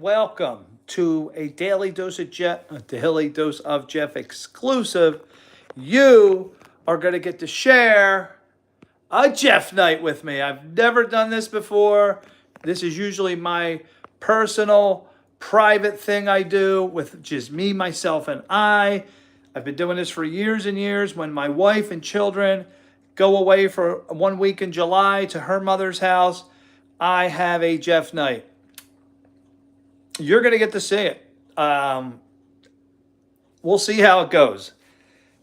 welcome to a Daily Dose of Jeff exclusive. You are going to get to share a Jeff night with me. I've never done this before. This is usually my personal, private thing I do with just me, myself, and I. I've been doing this for years and years. When my wife and children go away for 1 week in July to her mother's house, I have a Jeff night. You're going to get to see it. We'll see how it goes.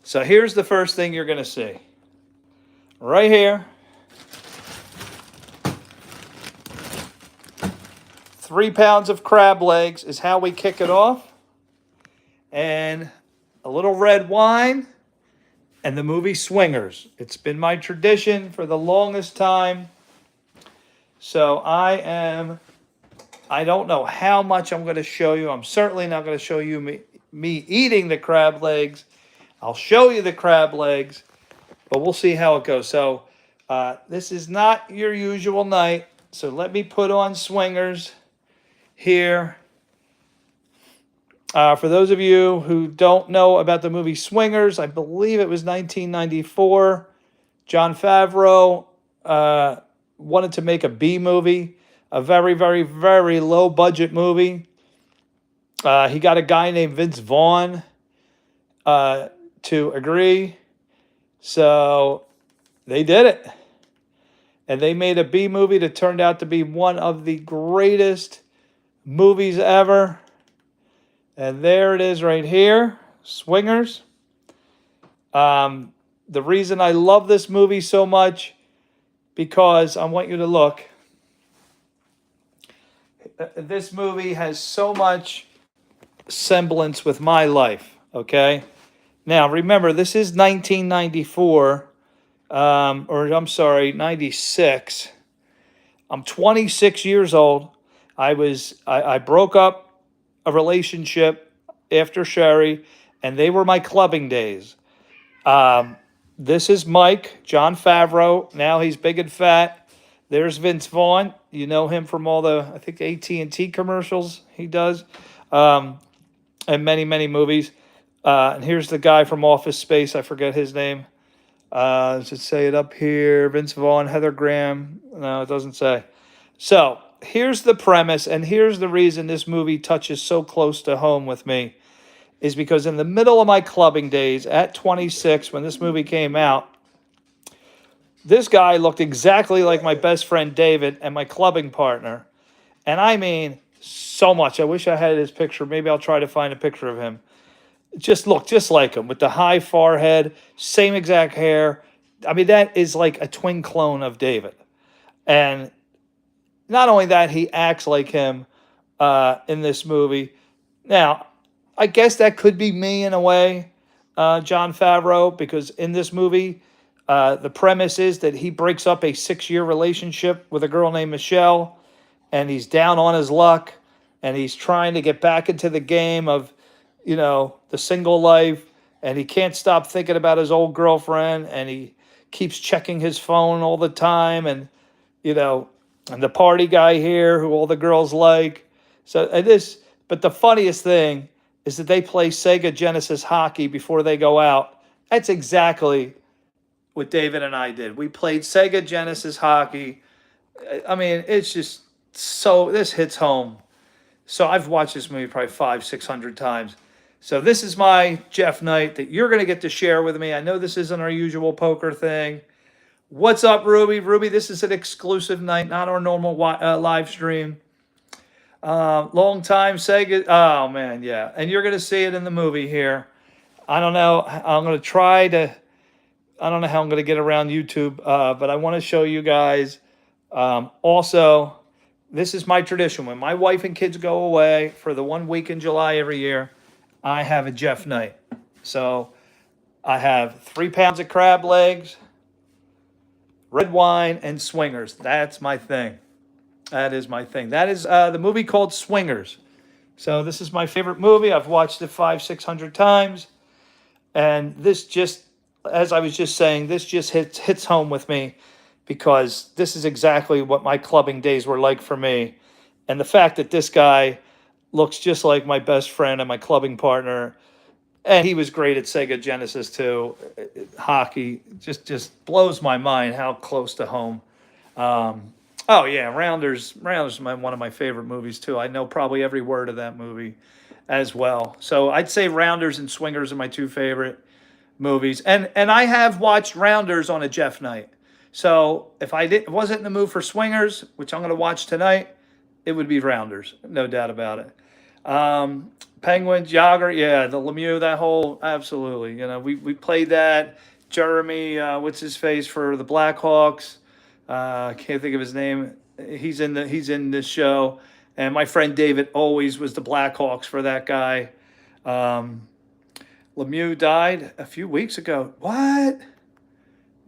So here's the first thing you're going to see. Right here. 3 pounds of crab legs is how we kick it off. And a little red wine and the movie Swingers. It's been my tradition for the longest time. So I don't know how much I'm going to show you. I'm certainly not going to show you me eating the crab legs. I'll show you the crab legs, but we'll see how it goes. So this is not your usual night. So let me put on Swingers here. For those of you who don't know about the movie Swingers, I believe it was 1994. Jon Favreau wanted to make a B movie, a very, very, very low budget movie. He got a guy named Vince Vaughn to agree. So they did it. And they made a B movie that turned out to be one of the greatest movies ever. And there it is right here, Swingers. The reason I love this movie so much, because I want you to look. This movie has so much semblance with my life, okay? Now, remember, this is 1994, or I'm sorry, 96. I'm 26 years old. I broke up a relationship after Sherry, and they were my clubbing days. This is Mike, Jon Favreau. Now he's big and fat. There's Vince Vaughn. You know him from all the, I think, AT&T commercials he does, and many, many movies. And here's the guy from Office Space. I forget his name. Does it say it up here? Vince Vaughn, Heather Graham. No, it doesn't say. So here's the premise, and here's the reason this movie touches so close to home with me, is because in the middle of my clubbing days at 26, when this movie came out, this guy looked exactly like my best friend David and my clubbing partner. And I mean, so much. I wish I had his picture. Maybe I'll try to find a picture of him. Just looked just like him, with the high forehead, same exact hair. I mean, that is like a twin clone of David. And not only that, he acts like him in this movie. Now, I guess that could be me in a way, Jon Favreau, because in this movie, the premise is that he breaks up a 6-year relationship with a girl named Michelle, and he's down on his luck, and he's trying to get back into the game of, you know, the single life, and he can't stop thinking about his old girlfriend, and he keeps checking his phone all the time, and, you know, and the party guy here who all the girls like. But the funniest thing is that they play Sega Genesis hockey before they go out. That's exactly what David and I did. We played Sega Genesis hockey. I mean, it's just so, this hits home. So I've watched this movie probably 500-600 times. So this is my Jeff night that you're going to get to share with me. I know this isn't our usual poker thing. What's up, Ruby? Ruby, this is an exclusive night, not our normal live stream. Long time Sega. Oh, man, yeah. And you're going to see it in the movie here. I don't know. I don't know how I'm going to get around YouTube, but I want to show you guys. Also, this is my tradition. When my wife and kids go away for the 1 week in July every year, I have a Jeff night. So I have 3 pounds of crab legs, red wine, and Swingers. That's my thing. That is my thing. That is the movie called Swingers. So this is my favorite movie. I've watched it 500-600 times. And this just, as I was just saying, this just hits home with me, because this is exactly what my clubbing days were like for me. And the fact that this guy looks just like my best friend and my clubbing partner. And he was great at Sega Genesis too. Hockey just blows my mind how close to home. Oh yeah, Rounders. Rounders is one of my favorite movies too. I know probably every word of that movie as well. So I'd say Rounders and Swingers are my two favorite movies. And I have watched Rounders on a Jeff night. So if wasn't in the mood for Swingers, which I'm going to watch tonight, it would be Rounders, no doubt about it. Penguins, Yager, yeah, the Lemieux, that whole, absolutely. You know, we played that. Jeremy, what's his face for the Blackhawks? I can't think of his name. He's in this show, and my friend David always was the Blackhawks for that guy. Um, Lemieux died a few weeks ago. What?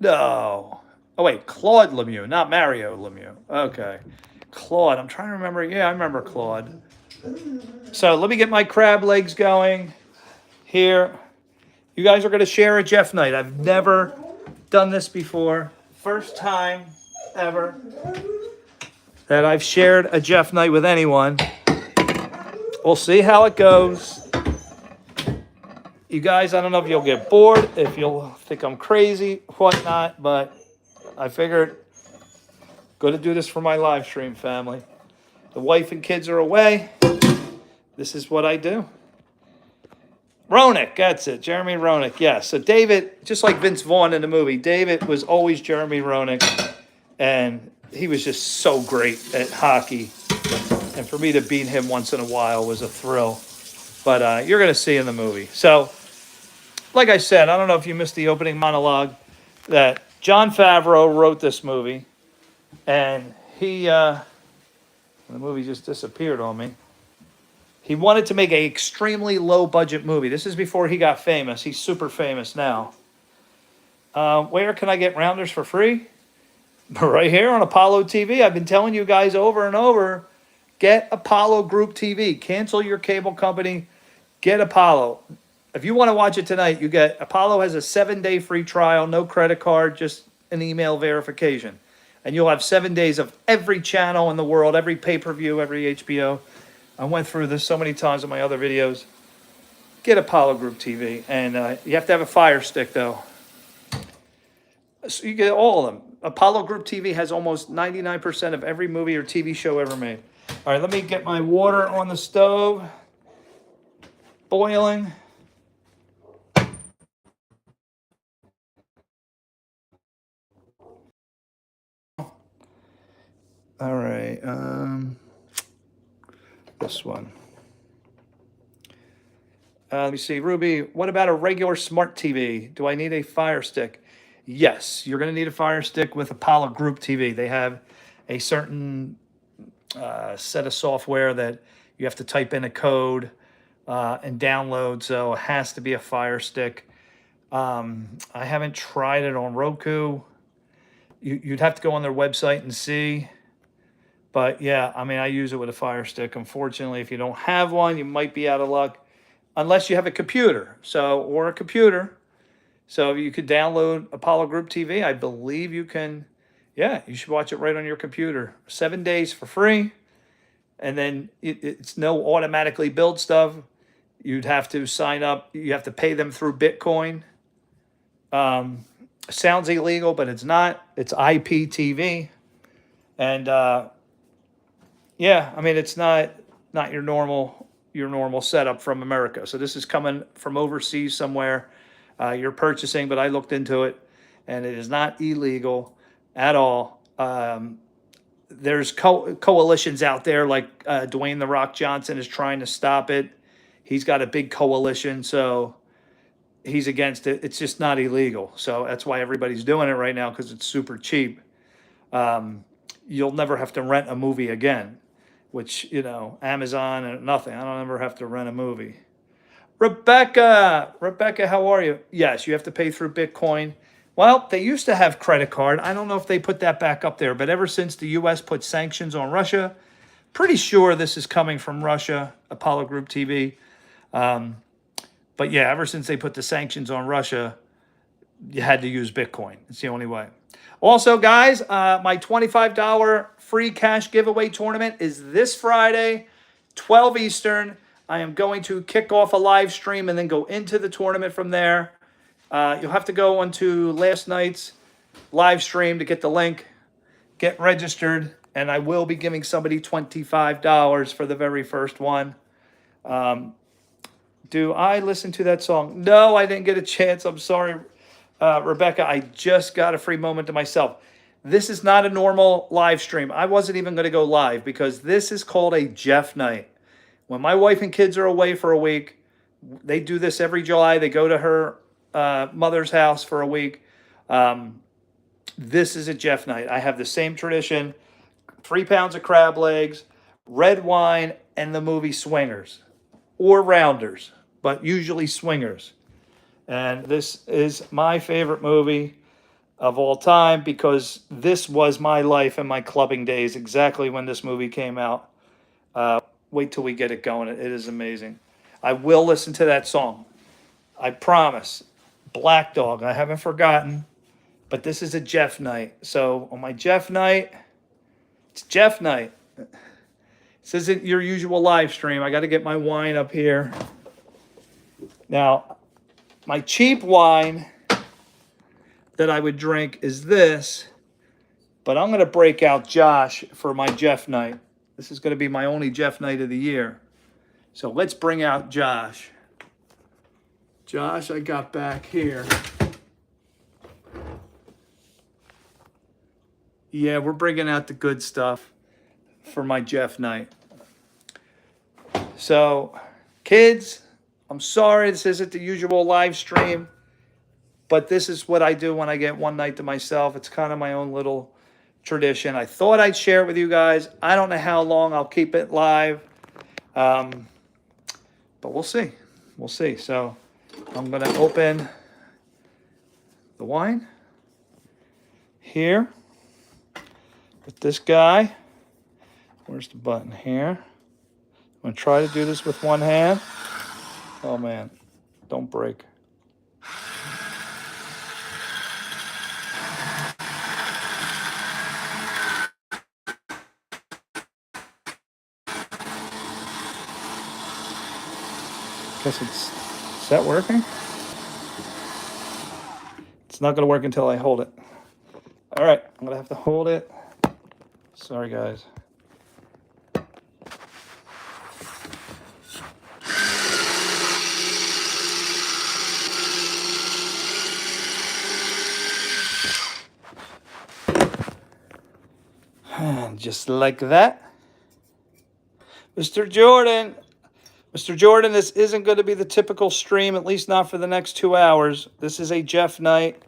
No. Oh wait, Claude Lemieux, not Mario Lemieux. Okay, Claude. I'm trying to remember. Yeah, I remember Claude. So let me get my crab legs going here. You guys are going to share a Jeff night. I've never done this before. First time ever that I've shared a Jeff night with anyone. We'll see how it goes. You guys, I don't know if you'll get bored, if you'll think I'm crazy, whatnot, but I figured going to do this for my live stream family. The wife and kids are away. This is what I do. Roenick, that's it. Jeremy Roenick, yes. So David, just like Vince Vaughn in the movie, David was always Jeremy Roenick, and he was just so great at hockey. And for me to beat him once in a while was a thrill. But you're going to see in the movie. So, like I said, I don't know if you missed the opening monologue, that Jon Favreau wrote this movie, and the movie just disappeared on me. He wanted to make an extremely low-budget movie. This is before he got famous. He's super famous now. Where can I get Rounders for free? Right here on Apollo TV. I've been telling you guys over and over, get Apollo Group TV. Cancel your cable company. Get Apollo. If you want to watch it tonight, you get Apollo has a 7-day free trial, no credit card, just an email verification. And you'll have 7 days of every channel in the world, every pay-per-view, every HBO. I went through this so many times in my other videos. Get Apollo Group TV. And you have to have a Fire Stick, though. So you get all of them. Apollo Group TV has almost 99% of every movie or TV show ever made. All right, let me get my water on the stove. Boiling. All right, this one. Let me see, Ruby, what about a regular smart TV? Do I need a Fire Stick? Yes, you're going to need a Fire Stick with Apollo Group TV. They have a certain set of software that you have to type in a code and download, so it has to be a Fire Stick. I haven't tried it on Roku. You'd have to go on their website and see. But yeah, I mean, I use it with a Fire Stick. Unfortunately, if you don't have one, you might be out of luck. Unless you have a computer, or a computer. So you could download Apollo Group TV. I believe you can. Yeah, you should watch it right on your computer. 7 days for free. And then it's no automatically build stuff. You'd have to sign up. You have to pay them through Bitcoin. Sounds illegal, but it's not. It's IPTV. And yeah, I mean, it's not your normal setup from America. So this is coming from overseas somewhere. You're purchasing, but I looked into it, and it is not illegal at all. There's coalitions out there, like Dwayne "The Rock" Johnson is trying to stop it. He's got a big coalition, so he's against it. It's just not illegal. So that's why everybody's doing it right now, because it's super cheap. You'll never have to rent a movie again, which, Amazon and nothing. I don't ever have to rent a movie. Rebecca, how are you? Yes, you have to pay through Bitcoin. Well, they used to have credit card. I don't know if they put that back up there, but ever since the U.S. put sanctions on Russia, pretty sure this is coming from Russia, Apollo Group TV. But yeah, ever since they put the sanctions on Russia, you had to use Bitcoin. It's the only way. Also, guys, my $25 free cash giveaway tournament is this Friday. 12 Eastern. I am going to kick off a live stream and then go into the tournament from there. You'll have to go onto last night's live stream to get the link, get registered, and I will be giving somebody $25 for the very first one. Do I listen to that song? No, I didn't get a chance. I'm sorry, Rebecca. I just got a free moment to myself. This is not a normal live stream. I wasn't even going to go live because this is called a Jeff night. When my wife and kids are away for a week, they do this every July. They go to her mother's house for a week. This is a Jeff night. I have the same tradition: 3 pounds of crab legs, red wine, and the movie Swingers, or Rounders, but usually Swingers. And this is my favorite movie of all time because this was my life and my clubbing days exactly when this movie came out. Wait till we get it going. It is amazing. I will listen to that song. I promise. Black Dog. I haven't forgotten. But this is a Jeff night. So on my Jeff night, it's Jeff night. This isn't your usual live stream. I got to get my wine up here. Now, my cheap wine that I would drink is this, but I'm going to break out Josh for my Jeff night. This is going to be my only Jeff night of the year. So let's bring out Josh. Josh, I got back here. Yeah, we're bringing out the good stuff for my Jeff night. So, kids, I'm sorry this isn't the usual live stream, but this is what I do when I get one night to myself. It's kind of my own little tradition. I thought I'd share it with you guys. I don't know how long I'll keep it live, but we'll see. We'll see. So I'm going to open the wine here with this guy. Where's the button here? I'm going to try to do this with one hand. Oh, man. Don't break. Guess is that working? It's not going to work until I hold it. All right, I'm going to have to hold it. Sorry, guys. And just like that. Mr. Jordan, this isn't going to be the typical stream, at least not for the next 2 hours. This is a Jeff night.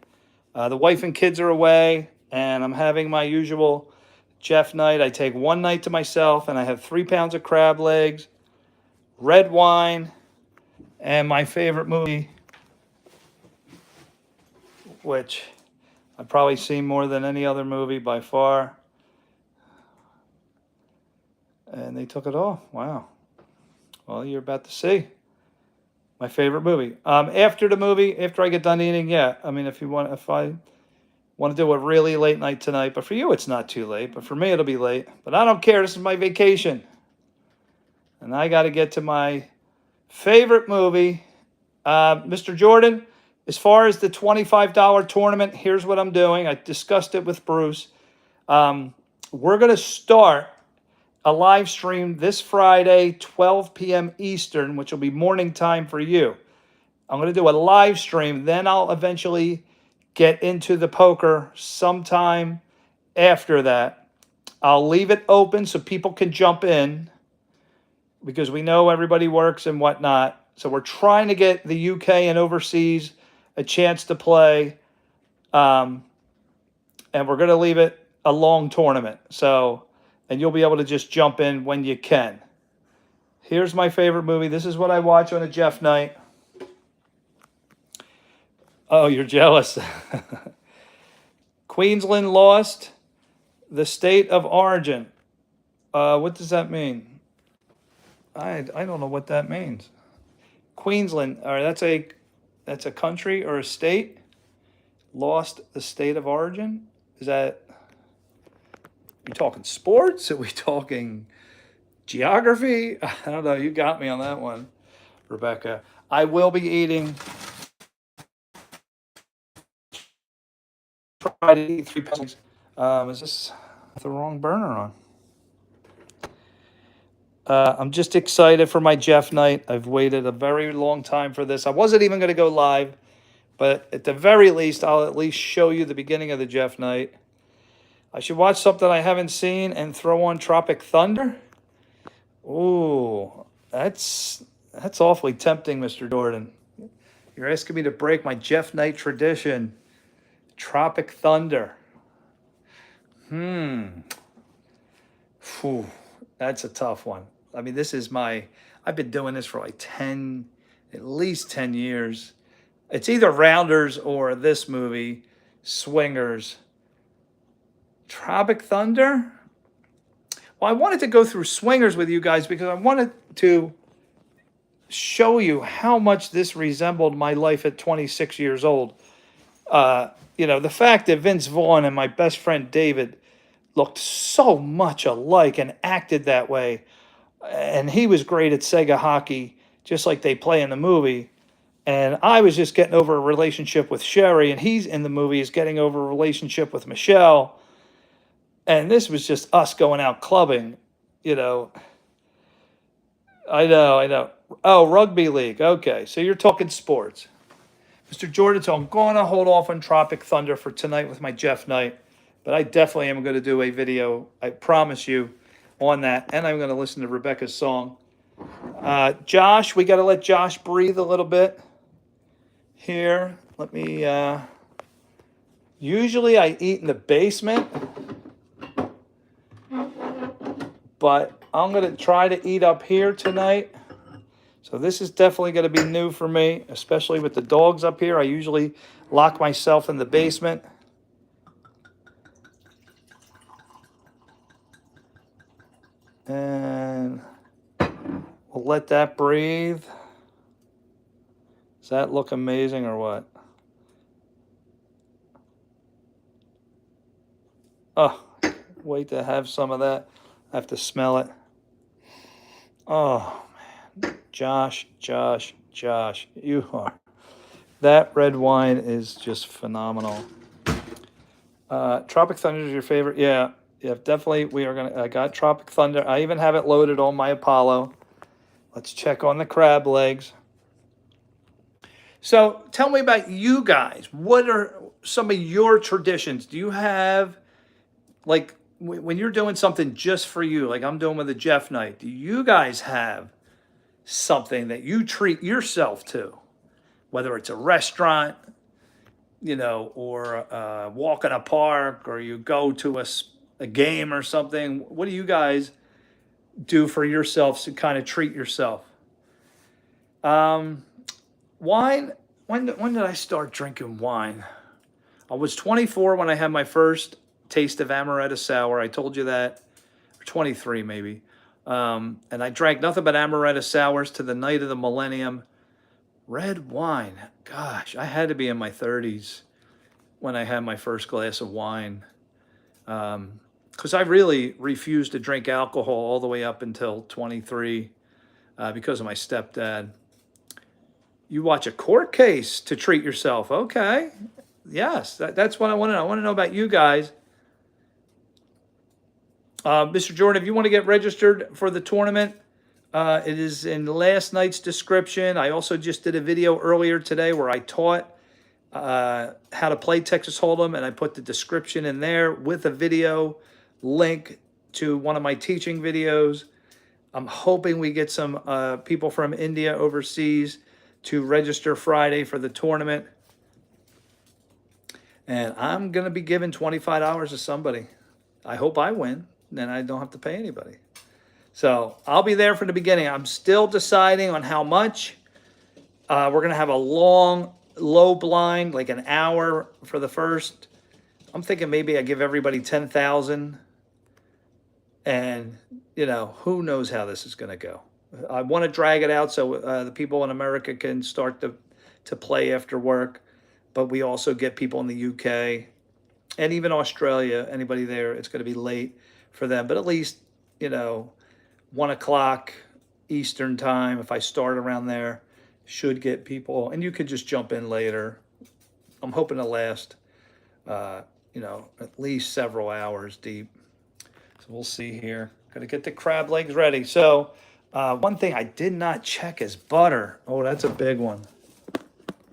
The wife and kids are away, and I'm having my usual Jeff night. I take one night to myself, and I have 3 pounds of crab legs, red wine, and my favorite movie, which I've probably seen more than any other movie by far. And they took it off. Wow. Well, you're about to see my favorite movie. After the movie, after I get done eating, yeah. I mean, if I want to do a really late night tonight, but for you, it's not too late. But for me, it'll be late. But I don't care. This is my vacation. And I got to get to my favorite movie. Mr. Jordan, as far as the $25 tournament, here's what I'm doing. I discussed it with Bruce. We're going to start a live stream this Friday, 12 p.m. Eastern, which will be morning time for you. I'm going to do a live stream. Then I'll eventually get into the poker sometime after that. I'll leave it open so people can jump in because we know everybody works and whatnot. So we're trying to get the UK and overseas a chance to play. And we're going to leave it a long tournament. And you'll be able to just jump in when you can. Here's my favorite movie. This is what I watch on a Jeff night. Oh, you're jealous. Queensland lost the state of origin. What does that mean? I don't know what that means. Queensland, or that's a country or a state. Lost the state of origin. Is that? Are we talking sports? Are we talking Geography? I don't know. You got me on that one, Rebecca. I will be eating. Try to eat 3 pounds. Is this the wrong burner on? I'm just excited for my Jeff night. I've waited a very long time for this. I wasn't even going to go live, but at the very least, I'll at least show you the beginning of the Jeff night. I should watch something I haven't seen and throw on Tropic Thunder. Ooh, that's awfully tempting, Mr. Jordan. You're asking me to break my Jeff night tradition. Tropic Thunder. Phew, that's a tough one. I mean, I've been doing this for like at least 10 years. It's either Rounders or this movie, Swingers. Tropic Thunder? Well, I wanted to go through Swingers with you guys because I wanted to show you how much this resembled my life at 26 years old. The fact that Vince Vaughn and my best friend David looked so much alike and acted that way. And he was great at Sega hockey, just like they play in the movie. And I was just getting over a relationship with Sherry, and he's in the movie is getting over a relationship with Michelle. And this was just us going out clubbing, you know. I know. Oh, rugby league. Okay, so you're talking sports. Mr. Jordan, so I'm going to hold off on Tropic Thunder for tonight with my Jeff night. But I definitely am going to do a video, I promise you, on that. And I'm going to listen to Rebecca's song. Josh, we got to let Josh breathe a little bit here. Let me, usually I eat in the basement. But I'm going to try to eat up here tonight. So this is definitely going to be new for me, especially with the dogs up here. I usually lock myself in the basement. And we'll let that breathe. Does that look amazing or what? Oh, wait to have some of that. I have to smell it. Oh, man. Josh, you are. That red wine is just phenomenal. Tropic Thunder is your favorite? Yeah, definitely. I got Tropic Thunder. I even have it loaded on my Apollo. Let's check on the crab legs. So tell me about you guys. What are some of your traditions? Do you have, like, when you're doing something just for you, like I'm doing with the Jeff night, do you guys have something that you treat yourself to? Whether it's a restaurant, or a walk in a park, or you go to a game or something. What do you guys do for yourselves to kind of treat yourself? Wine. When did I start drinking wine? I was 24 when I had my first taste of amaretto sour. I told you that, or 23 maybe. And I drank nothing but amaretto sours to the night of the millennium. Red wine. Gosh, I had to be in my 30s when I had my first glass of wine. Because I really refused to drink alcohol all the way up until 23 because of my stepdad. You watch a court case to treat yourself. Okay. Yes, that's what I want to know. I want to know about you guys. Mr. Jordan, if you want to get registered for the tournament, it is in last night's description. I also just did a video earlier today where I taught how to play Texas Hold'em, and I put the description in there with a video link to one of my teaching videos. I'm hoping we get some people from India overseas to register Friday for the tournament. And I'm going to be giving $25 to somebody. I hope I win. Then I don't have to pay anybody. So I'll be there from the beginning. I'm still deciding on how much. We're going to have a long, low blind, like an hour for the first. I'm thinking maybe I give everybody 10,000. And, who knows how this is going to go. I want to drag it out so the people in America can start to play after work. But we also get people in the UK and even Australia, anybody there, it's going to be late for them. But at least, 1 o'clock Eastern time. If I start around there, should get people, and you could just jump in later. I'm hoping to last, at least several hours deep. So we'll see here. Gonna get the crab legs ready. So one thing I did not check is butter. Oh, that's a big one.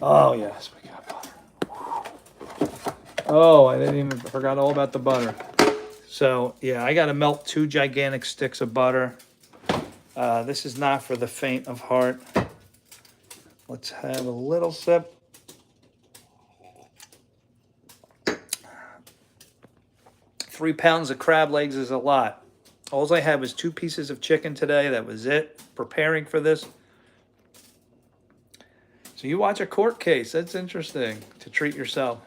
Oh yes, we got butter. Oh, I didn't even forgot all about the butter. So yeah, I gotta melt 2 gigantic sticks of butter. This is not for the faint of heart. Let's have a little sip. Three pounds of crab legs is a lot. All I had was 2 pieces of chicken today. That was it, preparing for this. So you watch a court case. That's interesting to treat yourself.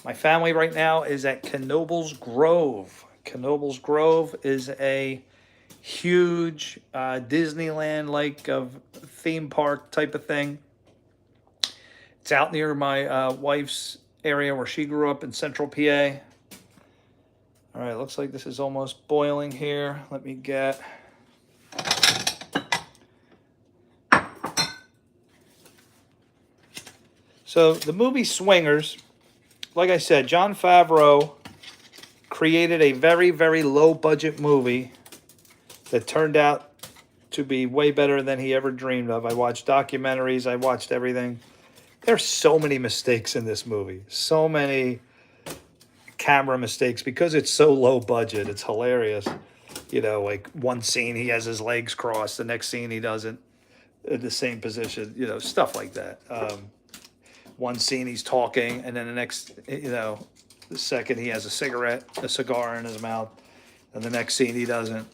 My family right now is at Knoebels Grove. Knoebels Grove is a huge Disneyland-like of theme park type of thing. It's out near my wife's area where she grew up in Central PA. All right, looks like this is almost boiling here. Let me get... So the movie Swingers, like I said, Jon Favreau created a very, very low budget movie that turned out to be way better than he ever dreamed of. I watched documentaries, I watched everything. There's so many mistakes in this movie. So many camera mistakes because it's so low budget. It's hilarious. Like one scene he has his legs crossed, the next scene he doesn't, in the same position, stuff like that. One scene he's talking, and then the next, the second he has a cigar in his mouth, and the next scene he doesn't.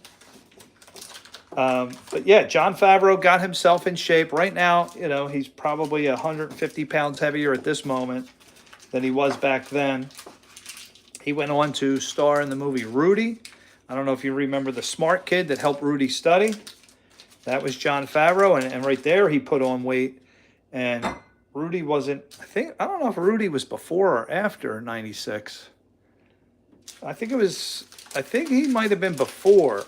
But yeah, Jon Favreau got himself in shape. Right now, he's probably 150 pounds heavier at this moment than he was back then. He went on to star in the movie Rudy. I don't know if you remember the smart kid that helped Rudy study. That was Jon Favreau, and right there he put on weight. And Rudy wasn't, I don't know if Rudy was before or after 96. I think he might have been before.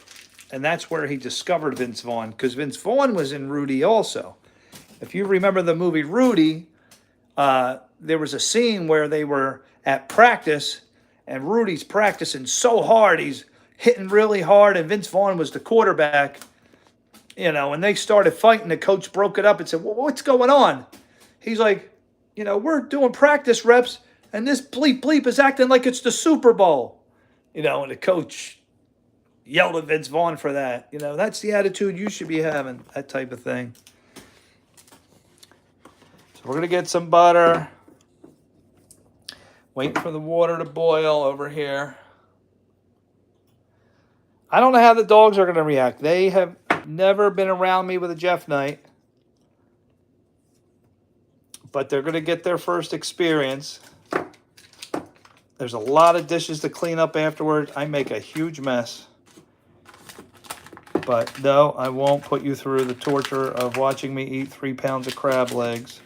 And that's where he discovered Vince Vaughn, because Vince Vaughn was in Rudy also. If you remember the movie Rudy, there was a scene where they were at practice, and Rudy's practicing so hard, he's hitting really hard, and Vince Vaughn was the quarterback. And they started fighting. The coach broke it up and said, well, what's going on? He's like, we're doing practice reps, and this bleep is acting like it's the Super Bowl. And the coach yelled at Vince Vaughn for that. That's the attitude you should be having, that type of thing. So we're going to get some butter. Waiting for the water to boil over here. I don't know how the dogs are going to react. They have never been around me with a Jeff night. But they're going to get their first experience. There's a lot of dishes to clean up afterward. I make a huge mess. But no, I won't put you through the torture of watching me eat 3 pounds of crab legs.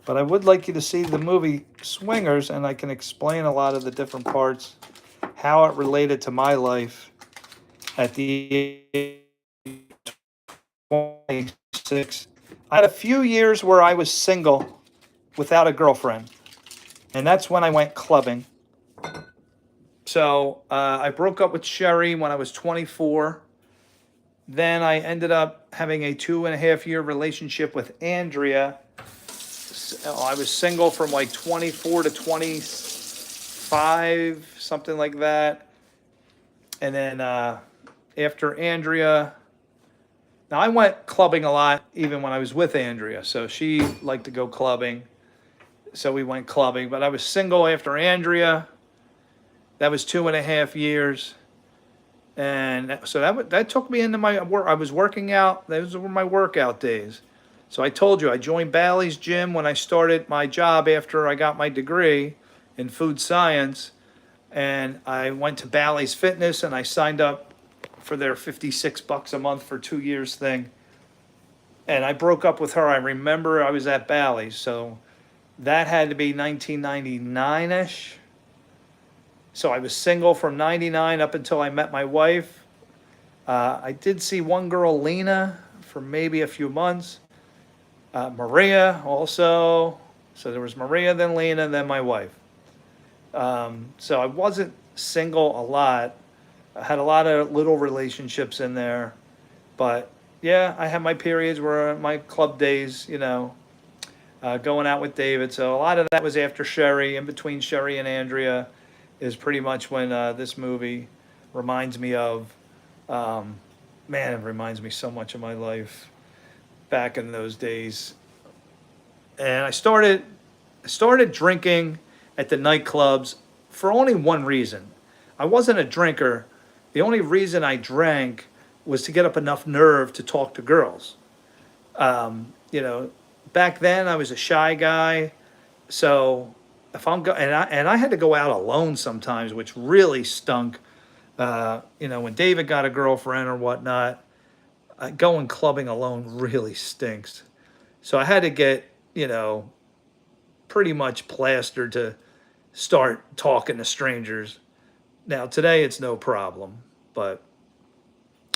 But I would like you to see the movie Swingers, and I can explain a lot of the different parts, how it related to my life at the age of 26. I had a few years where I was single without a girlfriend, and that's when I went clubbing. So I broke up with Sherry when I was 24. Then I ended up having a 2.5-year relationship with Andrea. I was single from like 24 to 25, something like that. And then after Andrea, now I went clubbing a lot even when I was with Andrea. So she liked to go clubbing. So we went clubbing. But I was single after Andrea. That was 2.5 years. And so that took me into my work. I was working out. Those were my workout days. So I told you, I joined Bally's gym when I started my job after I got my degree in food science. And I went to Bally's Fitness and I signed up for their $56 a month for 2 years thing. And I broke up with her. I remember I was at Bally's. So that had to be 1999-ish. So I was single from 99 up until I met my wife. I did see one girl, Lena, for maybe a few months. Maria also. So there was Maria, then Lena, then my wife. So I wasn't single a lot. I had a lot of little relationships in there. But yeah, I had my periods where my club days, going out with David. So a lot of that was after Sherry, in between Sherry and Andrea, is pretty much when this movie reminds me of. Um, Man, it reminds me so much of my life back in those days. And I started drinking at the nightclubs for only one reason. I wasn't a drinker. The only reason I drank was to get up enough nerve to talk to girls. Back then I was a shy guy, so if I'm go and I had to go out alone sometimes, which really stunk. When David got a girlfriend or whatnot, going clubbing alone really stinks. So I had to get, pretty much plastered to start talking to strangers. Now, today it's no problem, but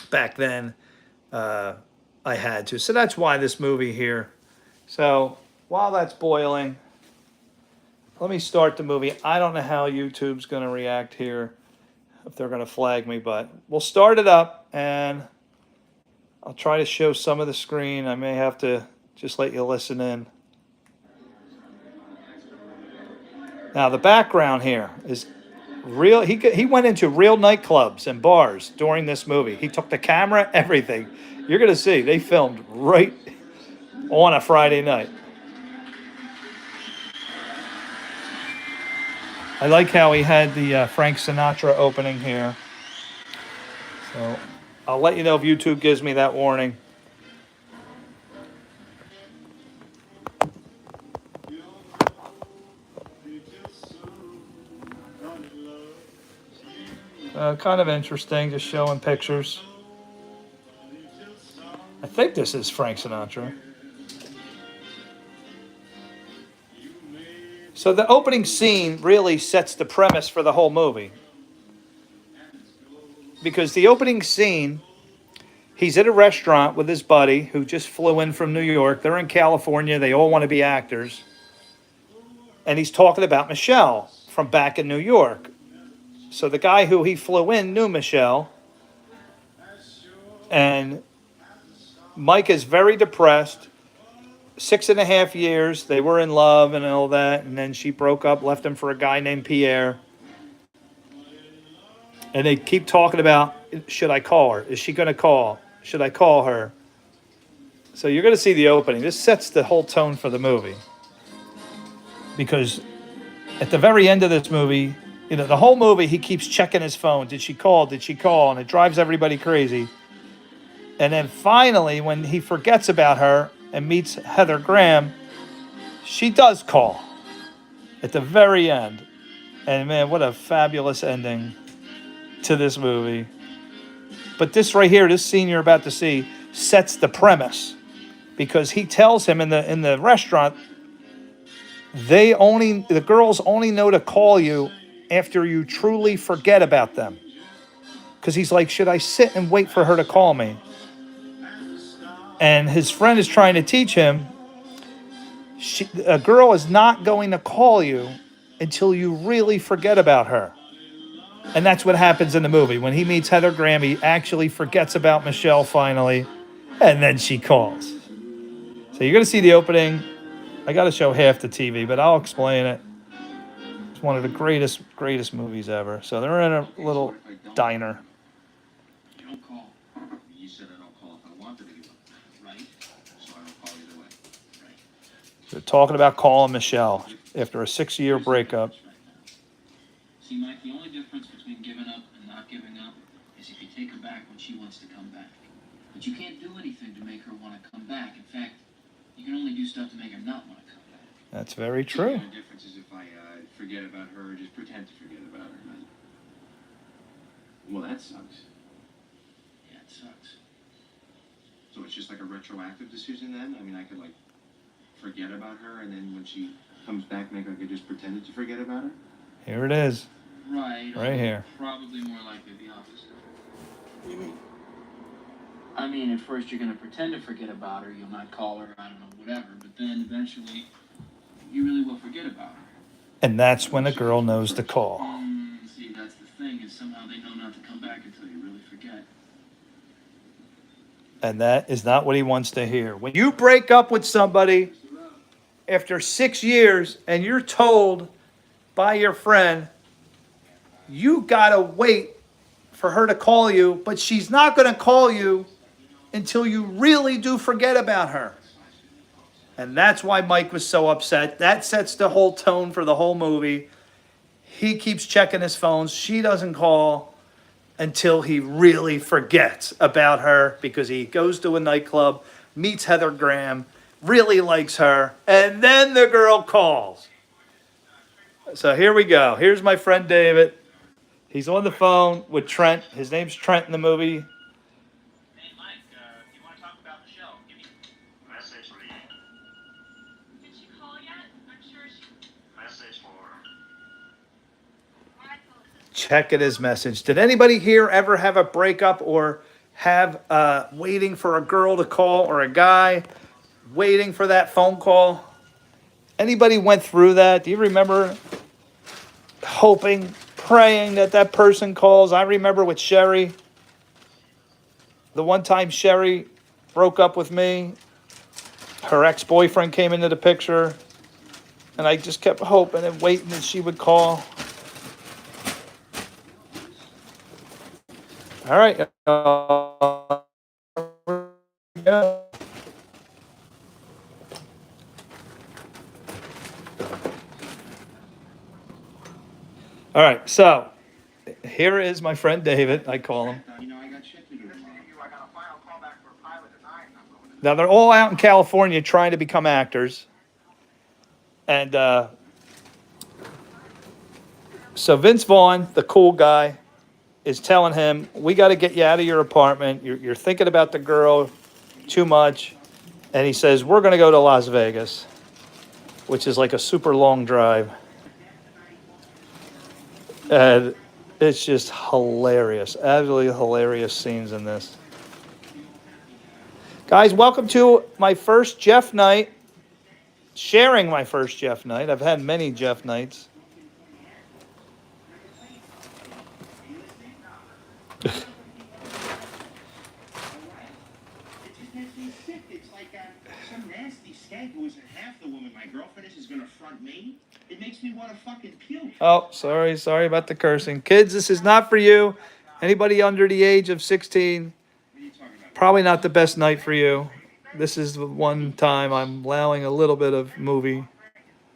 back then uh, I had to. So that's why this movie here. So while that's boiling, let me start the movie. I don't know how YouTube's going to react here, if they're going to flag me, but we'll start it up and I'll try to show some of the screen. I may have to just let you listen in. Now, the background here is real. He went into real nightclubs and bars during this movie. He took the camera, everything. You're going to see, they filmed right on a Friday night. I like how he had the Frank Sinatra opening here. So I'll let you know if YouTube gives me that warning. Kind of interesting, just showing pictures. I think this is Frank Sinatra. So the opening scene really sets the premise for the whole movie. Because the opening scene, he's at a restaurant with his buddy who just flew in from New York. They're in California. They all want to be actors. And he's talking about Michelle from back in New York. So the guy who he flew in knew Michelle. And Mike is very depressed. 6.5 years, they were in love and all that. And then she broke up, left him for a guy named Pierre. And they keep talking about, should I call her? Is she going to call? Should I call her? So you're going to see the opening. This sets the whole tone for the movie. Because at the very end of this movie, the whole movie, he keeps checking his phone. Did she call? Did she call? And it drives everybody crazy. And then finally, when he forgets about her and meets Heather Graham, she does call at the very end. And man, what a fabulous ending to this movie. But this right here, this scene you're about to see, sets the premise. Because he tells him in the restaurant, the girls only know to call you after you truly forget about them. Because he's like, should I sit and wait for her to call me? And his friend is trying to teach him, a girl is not going to call you until you really forget about her. And that's what happens in the movie. When he meets Heather Graham, he actually forgets about Michelle finally, and then she calls. So you're going to see the opening. I got to show half the TV, but I'll explain it. It's one of the greatest movies ever. So they're in a little diner. You don't call. You said I don't call if I want to be right? So I don't call either way. Right. They're talking about calling Michelle after a 6-year breakup. See, Mike, the only difference between giving up and not giving up is if you take her back when she wants to come back. But you can't do anything to make her want to come back. In fact, you can only do stuff to make her not want to come back. That's very true. The difference is if I forget about her or just pretend to forget about her. Right? Well, that sucks. Yeah, it sucks. So it's just like a retroactive decision then? I mean, I could forget about her and then when she comes back, maybe I could just pretend to forget about her? Here it is. Right. Right here. Probably more likely the opposite. What do you mean? I mean, at first you're going to pretend to forget about her. You'll not call her, I don't know, whatever. But then eventually, you really will forget about her. And that's when a girl knows to call. See, that's the thing, is somehow they know not to come back until you really forget. And that is not what he wants to hear. When you break up with somebody after 6 years and you're told by your friend, you gotta wait for her to call you, but she's not gonna call you until you really do forget about her. And that's why Mike was so upset. That sets the whole tone for the whole movie. He keeps checking his phone. She doesn't call until he really forgets about her because he goes to a nightclub, meets Heather Graham, really likes her, and then the girl calls. So here we go. Here's my friend David. He's on the phone with Trent. His name's Trent in the movie. Hey, Mike, do you want to talk about the show? Give me Message for you. Did she call yet? I'm sure she. Message for Checking his message. Did anybody here ever have a breakup or have waiting for a girl to call or a guy waiting for that phone call? Anybody went through that? Do you remember hoping, praying that that person calls? I remember with Sherry. The one time Sherry broke up with me, her ex-boyfriend came into the picture, and I just kept hoping and waiting that she would call. All right. Yeah. All right, so here is my friend David, I call him. You know, I got shit to do tomorrow. Now, they're all out in California trying to become actors. And so Vince Vaughn, the cool guy, is telling him, we got to get you out of your apartment. You're thinking about the girl too much. And he says, we're going to go to Las Vegas, which is like a super long drive. And it's just hilarious. Absolutely hilarious scenes in this. Guys, welcome to my first Jeff night. Sharing my first Jeff night. I've had many Jeff nights. It's like some nasty skank who isn't half the woman my girlfriend is going to front me. It makes me want to fucking puke. Oh, sorry about the cursing. Kids, this is not for you. Anybody under the age of 16, probably not the best night for you. This is the one time I'm allowing a little bit of movie.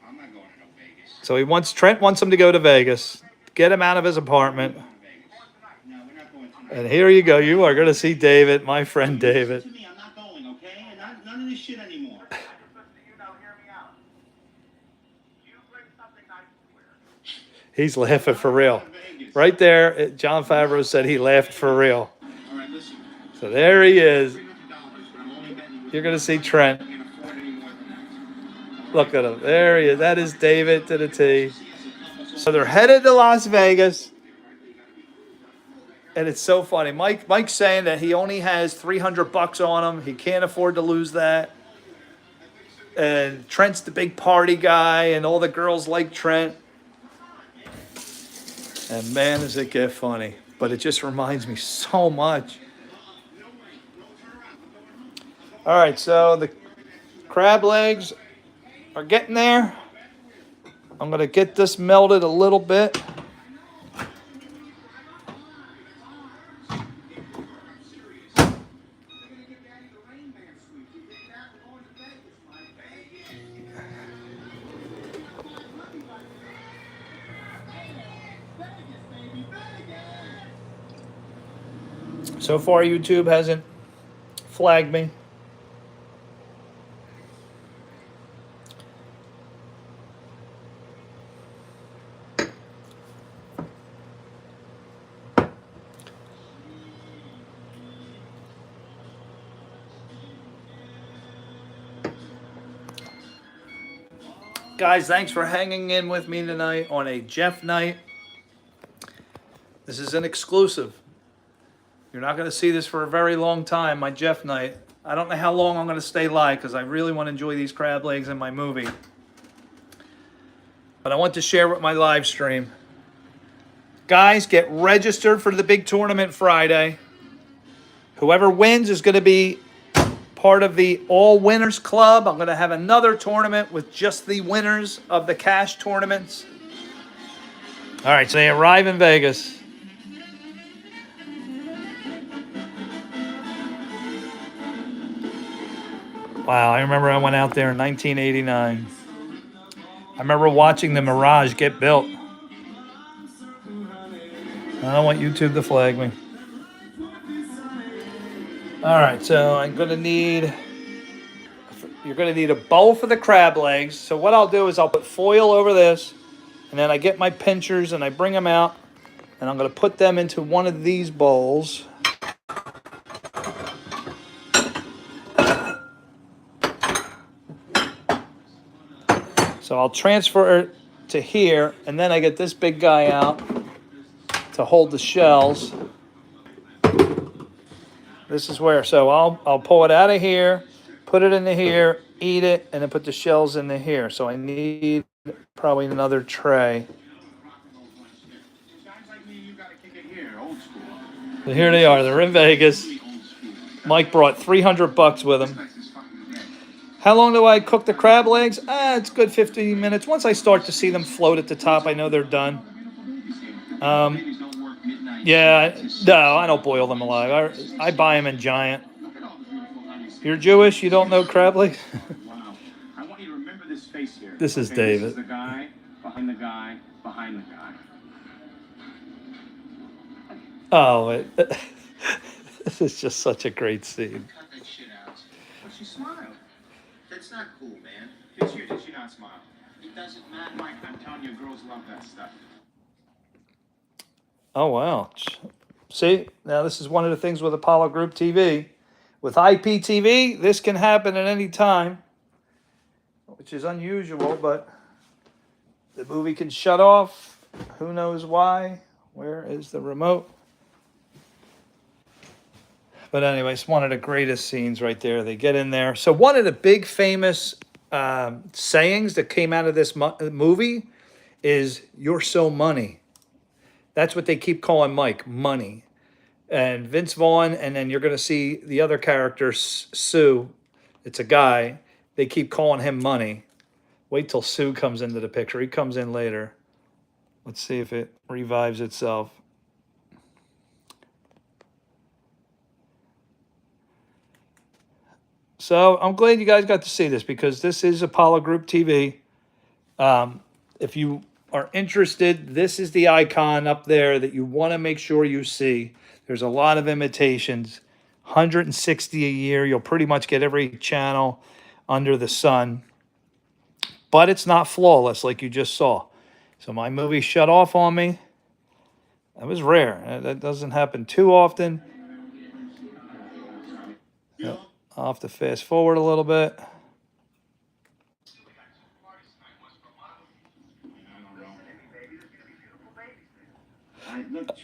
I'm not going to no Vegas. So Trent wants him to go to Vegas. Get him out of his apartment. No, we're not going tonight. And here you go. You are going to see David, my friend David. Listen to me, I'm not going, okay? And none of this shit anymore. He's laughing for real. Right there, John Favreau said he laughed for real. All right, listen. So there he is. $300, but I'm only betting you You're going to see Trent. can't afford any more than that. Look at him. There he is. That is David to the T. So they're headed to Las Vegas. And it's so funny. Mike's saying that he only has $300 on him. He can't afford to lose that. And Trent's the big party guy, and all the girls like Trent. And man, does it get funny. But it just reminds me so much. All right, so the crab legs are getting there. I'm going to get this melted a little bit. So far, YouTube hasn't flagged me. Guys, thanks for hanging in with me tonight on a Jeff night. This is an exclusive. You're not going to see this for a very long time, my Jeff night. I don't know how long I'm going to stay live because I really want to enjoy these crab legs in my movie. But I want to share with my live stream. Guys, get registered for the big tournament Friday. Whoever wins is going to be part of the All Winners Club. I'm going to have another tournament with just the winners of the cash tournaments. All right, so they arrive in Vegas. Wow, I remember I went out there in 1989. I remember watching the Mirage get built. I don't want YouTube to flag me. All right, so you're going to need a bowl for the crab legs. So what I'll do is I'll put foil over this, and then I get my pinchers and I bring them out, and I'm going to put them into one of these bowls. So I'll transfer it to here, and then I get this big guy out to hold the shells. This is where, so I'll pull it out of here, put it into here, eat it, and then put the shells into here. So I need probably another tray. So here they are. They're in Vegas. Mike brought $300 with him. How long do I cook the crab legs? It's good 15 minutes. Once I start to see them float at the top, I know they're done. Yeah, no, I don't boil them alive. I buy them in giant. You're Jewish? You don't know crab legs? Wow. I want you to remember this face here. This is Okay, David. This is the guy behind the guy behind the guy. Oh, this is just such a great scene. Cut that shit out. But she smiled. That's not cool, man. Did she not smile? It doesn't matter. Mike, I'm telling you, girls love that stuff. Oh, wow. See, now this is one of the things with Apollo Group TV. With IPTV, this can happen at any time, which is unusual, but the movie can shut off. Who knows why? Where is the remote? But anyway, it's one of the greatest scenes right there. They get in there. So one of the big famous sayings that came out of this movie is, "You're so money." That's what they keep calling Mike, money. And Vince Vaughn, and then you're going to see the other character, Sue. It's a guy. They keep calling him money. Wait till Sue comes into the picture. He comes in later. Let's see if it revives itself. So I'm glad you guys got to see this because this is Apollo Group TV. If you are interested, this is the icon up there that you want to make sure you see. There's a lot of imitations, 160 a year. You'll pretty much get every channel under the sun. But it's not flawless like you just saw. So my movie shut off on me. That was rare. That doesn't happen too often. I'll have to fast forward a little bit.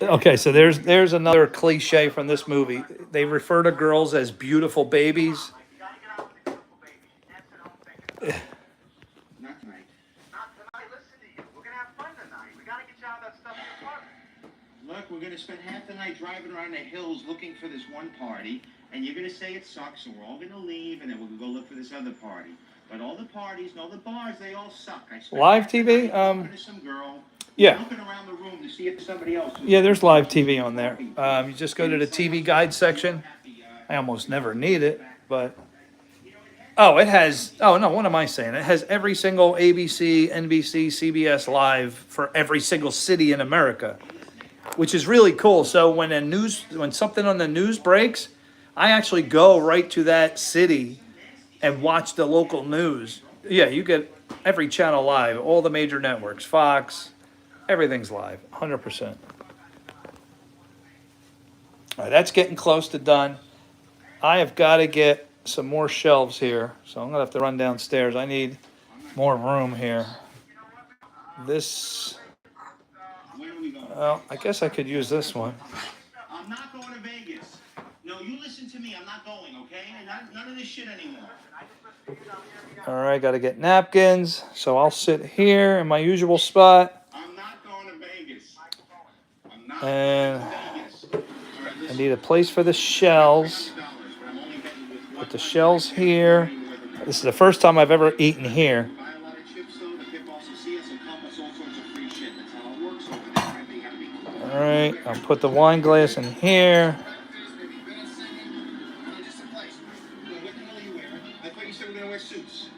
Okay, so there's another cliche from this movie. They refer to girls as beautiful babies. Not tonight. Not tonight. Listen to you. We're gonna have fun tonight. We gotta get you out of that stuff in your apartment. Look, we're gonna spend half the night driving around the hills looking for this one party, and you're gonna say it sucks, and we're all gonna leave, and then we're gonna go look for this other party. But all the parties and all the bars, they all suck. I spent Live half the TV? night talking to some girl, Yeah. looking around the room to see if somebody else. Yeah, there's live TV on there. You just go to the TV guide section. I almost never need it, but oh, it has. Oh no, what am I saying? It has every single ABC, NBC, CBS live for every single city in America, which is really cool. So when something on the news breaks, I actually go right to that city and watch the local news. Yeah, you get every channel live, all the major networks, Fox, everything's live, 100%. All right, that's getting close to done. I have got to get some more shelves here, so I'm going to have to run downstairs. I need more room here. This, When are we going? Well, I guess I could use this one. I'm not going to Vegas. No, you listen to me. I'm not going, okay? And none of this shit anymore. All right, got to get napkins. So I'll sit here in my usual spot. I'm not going to Vegas. I'm not And going to Vegas. All right, I listen. need a place for the shells. Put the shells here. This is the first time I've ever eaten here. Buy a lot of chips, though. The pip also see us and come us all sorts of free shit. That's how it works over there, right? They gotta be cool. All right, I'll put the wine glass in here. What the hell are you wearing? I thought you said we're gonna wear suits.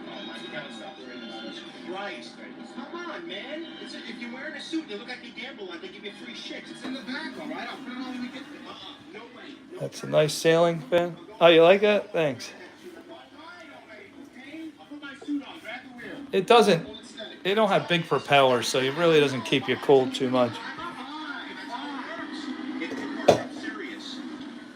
Oh my God, stop wearing those suits. Christ. Come on, man. If you're wearing a suit, you look like you gamble like they give you free shit. It's in the back, all right? I'll put it on when we get there. No way. That's a nice sailing fin. Oh, you like that? Thanks. I'll put my suit on. Grab the wheel. It doesn't, they don't have big propellers, so it really doesn't keep you cold too much. I'm serious.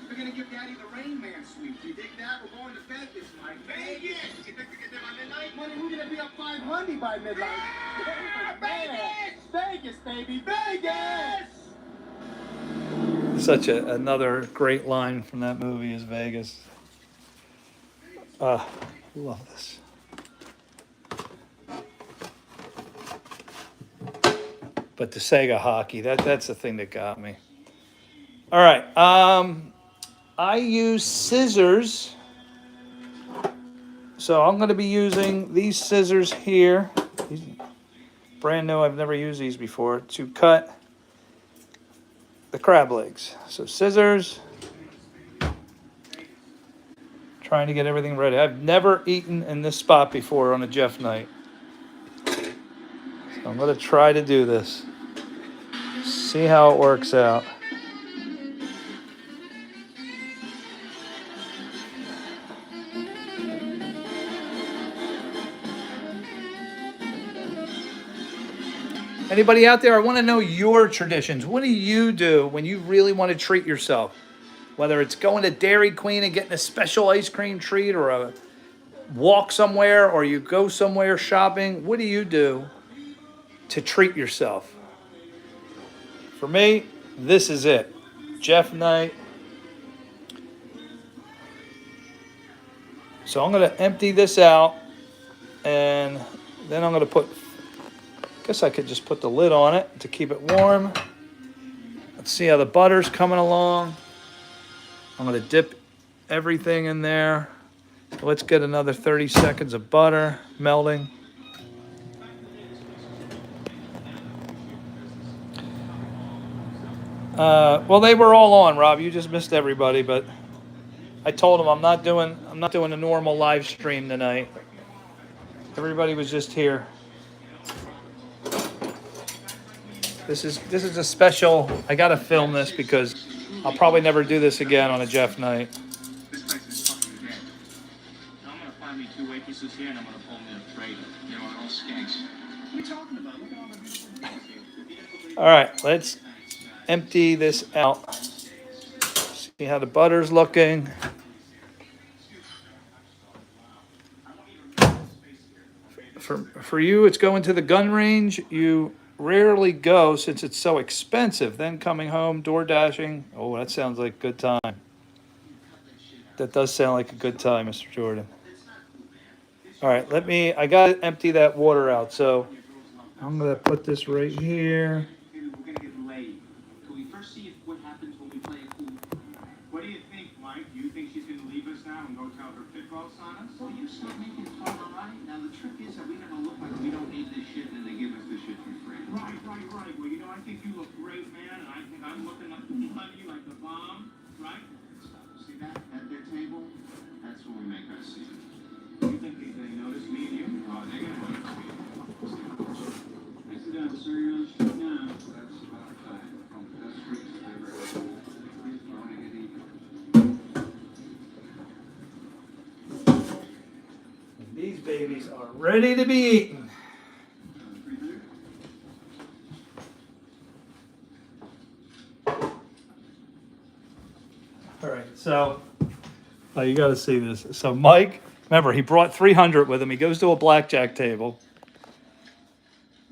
We're gonna give Daddy the Rain Man sweep. You dig that? We're going to Vegas, Mike. Vegas! You think we get there by midnight? Money, we're gonna be up 500 by midnight. Vegas! Vegas, baby! Vegas! Such another great line from that movie is Vegas. Love this. But the Sega hockey, that's the thing that got me. All right. I use scissors. So I'm going to be using these scissors here. These, brand new, I've never used these before, to cut the crab legs. So scissors. Trying to get everything ready. I've never eaten in this spot before on a Jeff night. So I'm going to try to do this. See how it works out. Anybody out there, I want to know your traditions. What do you do when you really want to treat yourself? Whether it's going to Dairy Queen and getting a special ice cream treat, or a walk somewhere, or you go somewhere shopping. What do you do to treat yourself? For me, this is it. Jeff night. So I'm going to empty this out, and then I'm going to put, I guess I could just put the lid on it to keep it warm. Let's see how the butter's coming along. I'm going to dip everything in there. So let's get another 30 seconds of butter melting. Well, they were all on, Rob. You just missed everybody, but I told them I'm not doing a normal live stream tonight. Everybody was just here. This is a special. I got to film this because I'll probably never do this again on a Jeff night. This place is fucking dead. Now I'm gonna find me 2 waitresses here and I'm gonna pull me a trailer. You know, all skanks. What are you talking about? Look at all the beautiful things here. All right, let's empty this out. See how the butter's looking. For you, it's going to the gun range. You rarely go since it's so expensive. Then coming home, door dashing. Oh, that sounds like a good time. That does sound like a good time, Mr. Jordan. All right, I got to empty that water out. So I'm going to put this right here. We're gonna get laid. Can we first see what happens when we play it cool? What do you think, Mike? Do you think she's going to leave us now and go tell her pitfalls on us? Well, you start making fun, all right? Now, the trick is that we never look like we don't need this shit and they give us this shit for free. Right. Well, you know, I think you look great, man, and I think I'm looking like the money, like the bomb, right? See that? At their table, that's when we make our scene. You think they notice me and you? Oh, they're gonna want to know you. Sit down, sir. You're on the street now. That's about time. From the streets of everywhere. Please don't get even. These babies are ready to be eaten. All right, so you got to see this. So Mike, remember, he brought 300 with him. He goes to a blackjack table.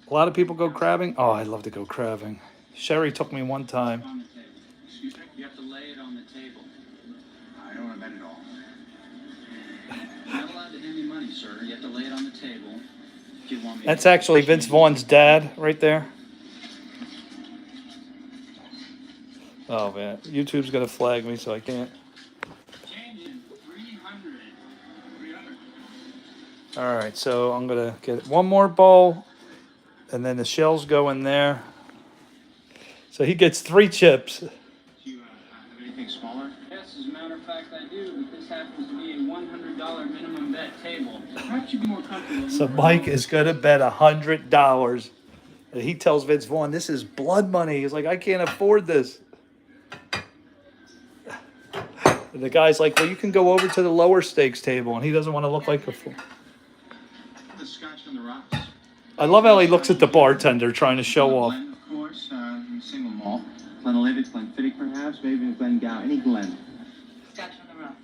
A lot of people go crabbing. Oh, I'd love to go crabbing. Sherry took me one time. On the table. Excuse me? You have to lay it on the table. I don't want that at all. You're not allowed to hand me money, sir. You have to lay it on the table. If you want me That's to- actually Vince Vaughn's dad right there. Oh man, YouTube's gonna flag me, so I can't. Change in 300. 300. All right, so I'm gonna get one more bowl, and then the shells go in there. So he gets 3 chips. Do you have anything smaller? Yes, as a matter of fact, I do. But this happens to be a $100 minimum bet table. Perhaps you'd be more comfortable. So Mike is gonna bet $100. And he tells Vince Vaughn, "This is blood money." He's like, "I can't afford this." And the guy's like, "Well, you can go over to the lower stakes table," and he doesn't want to look like a fool. The scotch on the rocks. I love how he looks at the bartender trying to show off. Glen, of course, single malt. Glenlivet, Glenfiddich, perhaps, maybe Glengow, any Glen. Scotch on the rock.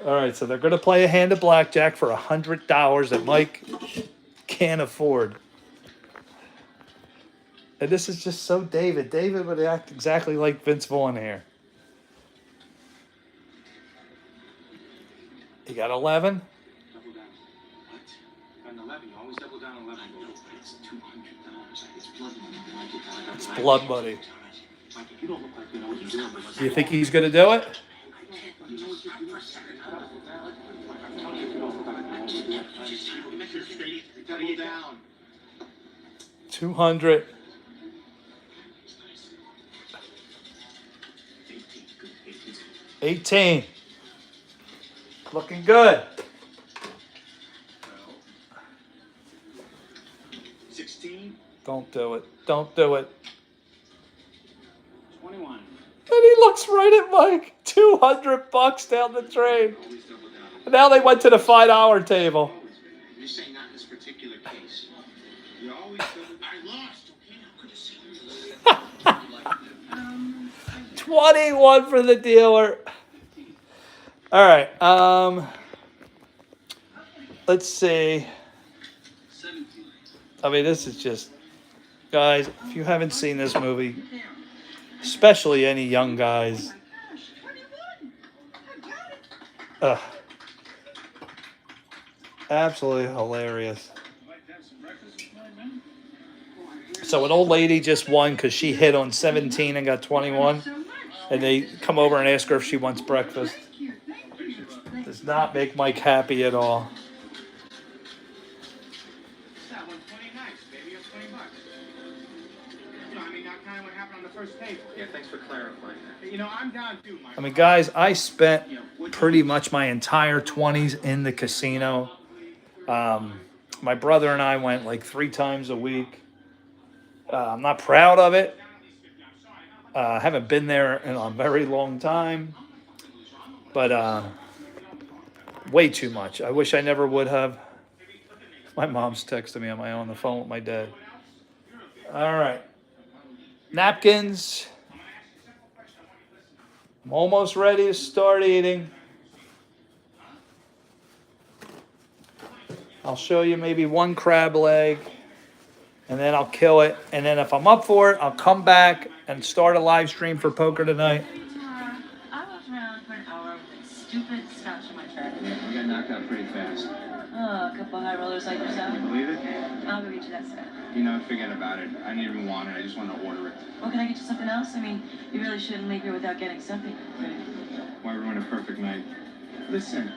All right, so they're going to play a hand of blackjack for $100 that Mike can't afford. And this is just so David. David would act exactly like Vince Vaughn here. You got 11? Double down. What? On 11, you always double down 11. No, but it's $200. It's blood money. It's blood money. Mike, if you don't look like you know what you're doing, Do you think he's going to do it? Double down. 200. 18. Looking good. 16. Don't do it. Don't do it. 21. And he looks right at Mike. $200 down the drain. Always double down. And now they went to the $5 table. Always, baby. You're saying not in this particular case. You always double down. I lost, okay? How could you say 21 for the dealer. All right. Let's see. 17. I mean, this is just, guys, if you haven't seen this movie, especially any young guys, absolutely hilarious. So an old lady just won because she hit on 17 and got 21, and they come over and ask her if she wants breakfast. Does not make Mike happy at all. That one's 20 nights, baby. It's $20. You know, I mean, not kind of what happened on the first table. Yeah, thanks for clarifying that. You know, I'm down too, Mike. I mean, guys, I spent pretty much my entire 20s in the casino. My brother and I went like 3 times a week. I'm not proud of it. I haven't been there in a very long time. But way too much. I wish I never would have. My mom's texting me on the phone with my dad. All right. Napkins. I'm almost ready to start eating. I'll show you maybe 1 crab leg, and then I'll kill it. And then if I'm up for it, I'll come back and start a live stream for poker tonight. I was around for an hour with that stupid scotch in my track. Yeah, we got knocked out pretty fast. Oh, a couple high rollers like yourself. Believe it? I'll go get you that stuff. You know, forget about it. I didn't even want it. I just wanted to order it. Well, can I get you something else? I mean, you really shouldn't leave here without getting something. Why ruin a perfect night? Listen,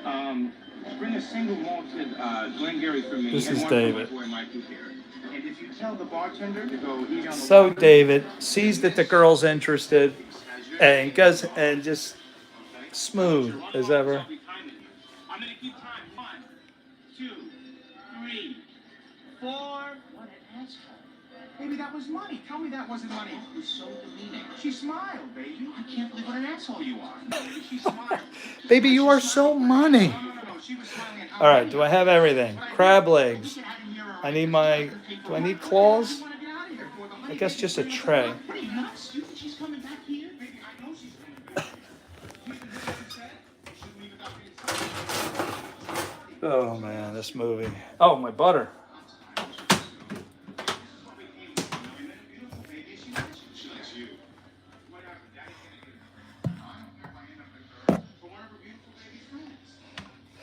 bring a single malted Glengarry for me. This and is one for my David. boy Mikey here. And if you tell the bartender to go eat on the So water, David sees that the girl's interested and goes and just smooth as ever. I'm gonna keep time. 1, 2, 3, 4. What an asshole. Baby, that was money. Tell me that wasn't money. it was so demeaning. She smiled, baby. I can't believe what an asshole you are. Baby, she smiled. Baby, you are so money. No. She was smiling at All right, do I have everything? Crab legs. I need my, do I need claws? I guess just a tray. What are you nuts? You think she's coming back here? Baby, I know she's coming back. Oh man, this movie. Oh, my butter.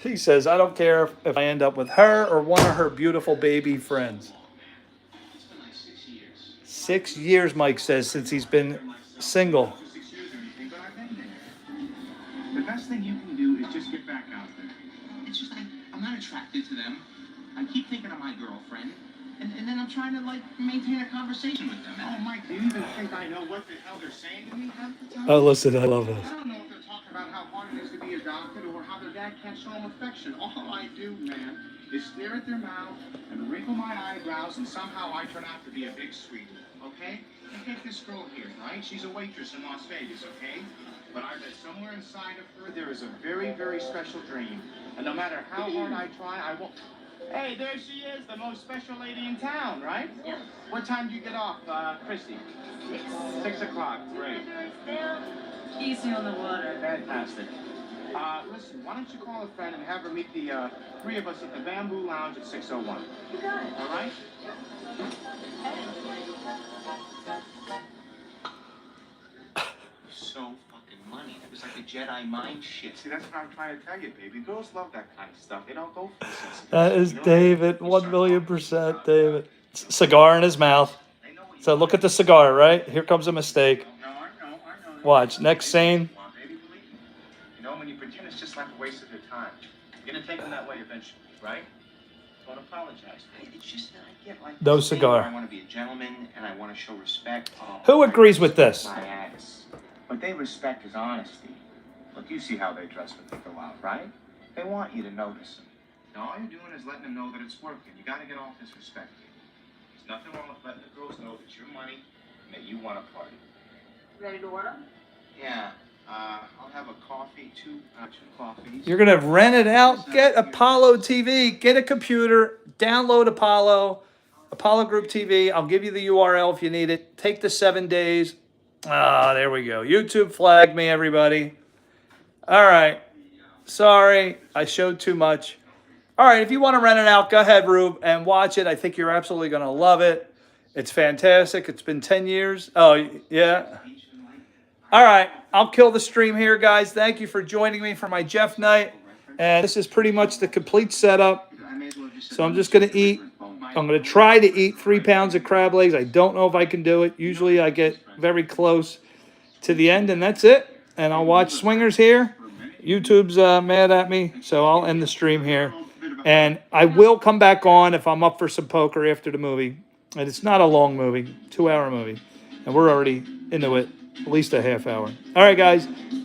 He says, I don't care if I end up with her or one of her beautiful baby friends. It's been like 6 years. 6 years, Mike says, since he's been single. For 6 years or anything, but I've been there. The best thing you can do is just get back out there. It's just I'm not attracted to them. I keep thinking of my girlfriend, and then I'm trying to like maintain a conversation with them. Oh, Mike, do you even think I know what the hell they're saying to me half the time? Oh, listen, I love this. I don't know if they're talking about how hard it is to be adopted or how their dad can't show them affection. All I do, man, is stare at their mouth and wrinkle my eyebrows, and somehow I turn out to be a big sweetie, okay? And take this girl here, right? She's a waitress in Las Vegas, okay? But I bet somewhere inside of her there is a very, very special dream. And no matter how hard I try, I won't... Hey, there she is, the most special lady in town, right? Yeah. What time do you get off, Christy? 6 o'clock, great. Easy on the water. Fantastic. Listen, why don't you call a friend and have her meet the three of us at the Bamboo Lounge at 6:01? You got it. All right? So fucking money. It was like a Jedi mind shit. See, that's what I'm trying to tell you, baby. Girls love that kind of stuff. They don't go for the sensitive. That is David, 1,000,000% David. Cigar in his mouth. So look at the cigar, right? Here comes a mistake. No, I know. Watch, next scene. Come on, baby, believe me. You know, when you pretend, it's just like a waste of your time. You're gonna take them that way eventually, right? Don't apologize. It's just that I get like No this thing cigar. where I want to be a gentleman and I want to show respect. Who agrees with this? My ass. What they respect is honesty. Look, you see how they dress when they go out, right? They want you to notice them. Now, all you're doing is letting them know that it's working. You gotta get off this respect thing. There's nothing wrong with letting the girls know that it's your money and that you want to party. Ready to order? Yeah. I'll have a coffee, two coffees. You're going to rent it out? Get Apollo TV. Get a computer. Download Apollo Group TV. I'll give you the URL if you need it. Take the 7 days. Ah, there we go. YouTube flagged me, everybody. All right. Sorry, I showed too much. All right, if you want to rent it out, go ahead, Rube, and watch it. I think you're absolutely going to love it. It's fantastic. It's been 10 years. Oh, yeah. All right, I'll kill the stream here, guys. Thank you for joining me for my Jeff night. And this is pretty much the complete setup. So I'm just going to eat. I'm going to try to eat 3 pounds of crab legs. I don't know if I can do it. Usually I get very close to the end, and that's it. And I'll watch Swingers here. YouTube's mad at me, so I'll end the stream here. And I will come back on if I'm up for some poker after the movie. And it's not a long movie, 2-hour movie. And we're already into it, at least a half hour. All right, guys.